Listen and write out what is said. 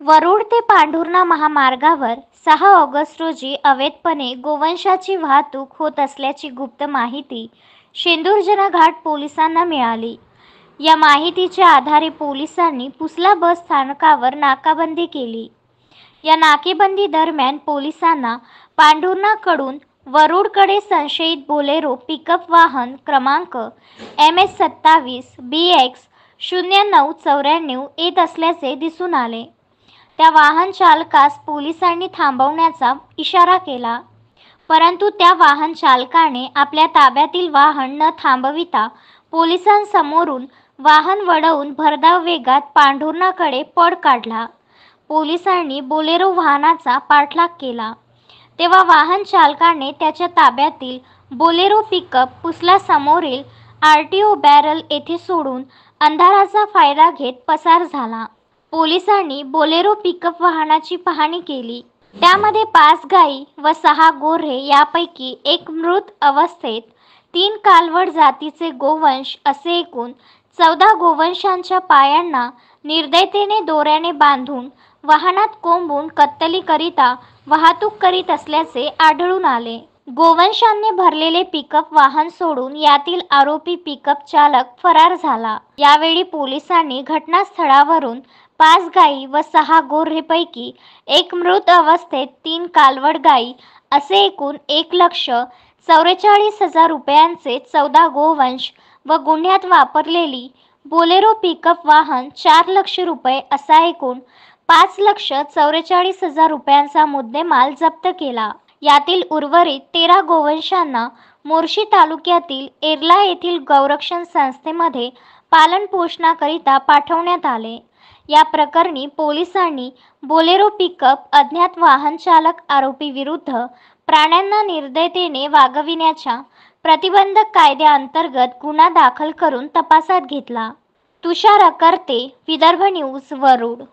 वरुड ते पांढुर्णा महामार्गावर 6 ऑगस्ट रोजी अवैधपणे गोवंशाची वाहतूक होत असल्याची गुप्त माहिती शेंदुर्जना घाट पोलिसांना मिळाली। या माहितीच्या आधारे पोलिसांनी पुसला बस स्थानकावर नाकाबंदी केली। या नाकेबंदी दरम्यान पोलिसांना पांढुर्णाकडून वरुडकडे संशयित बोलेरो पिकअप वाहन क्रमांक MS27 BX 0994 येत असल्याचे दिसून आले। त्या वाहन चालकास पोलिसांनी थांबवण्याचा इशारा केला, परंतु त्या वाहन चालकाने आपल्या ताब्यातील वाहन न थांबविता पोलिसांसमोरून वाहन वळवून भरधाव वेगात पांढुर्णाकडे पळ काढला। पोलिसांनी बोलेरो वाहनाचा पाठलाग केला, तेव्हा वाहन चालकाने त्याच्या ताब्यातील बोलेरो पिकअप पुसला समोरील RTO बॅरल येथे सोडून अंधाराचा फायदा घेत पसार झाला। पोलिसांनी बोलेरो पिकअप वाहनाची पाहणी केली। त्यामध्ये 5 गायी व 6 गोऱ्हे यापैकी एक मृत अवस्थेत 3 कालवड जातीचे गोवंश असे एकूण 14 गोवंशांच्या पायांना निर्दयतेने दोऱ्याने बांधून वाहनात कोंबून कत्तलीकरिता वाहतूक करीत असल्याचे आढळून आले। गोवंशांनी भरलेले पिकअप वाहन सोडून यातील आरोपी पिकअप चालक फरार झाला। यावेळी पोलिसांनी घटनास्थळावरून 5 गायी व 6 गोऱ्हेपैकी एक मृत अवस्थेत 3 कालवड गायी असे एकूण 1,44,000 रुपयांचे 14 गोवंश व गुन्ह्यात वापरलेली बोलेरो पिकअप वाहन 4 लाख रुपये असा एकूण 5,44,000 रुपयांचा मुद्देमाल जप्त केला। यातील उर्वरित 13 गोवंशांना मोर्शी तालुक्यातील एर्ला येथील गौरक्षण संस्थेमध्ये पालनपोषणाकरिता पाठवण्यात आले। या प्रकरणी पोलिसांनी बोलेरो पिकअप अज्ञात वाहन चालक आरोपी विरुद्ध प्राण्यांना निर्दयतेने वागविण्याच्या प्रतिबंधक कायद्याअंतर्गत गुन्हा दाखल करून तपासात घेतला। तुषार अकर्ते, विदर्भ न्यूज, वरुड।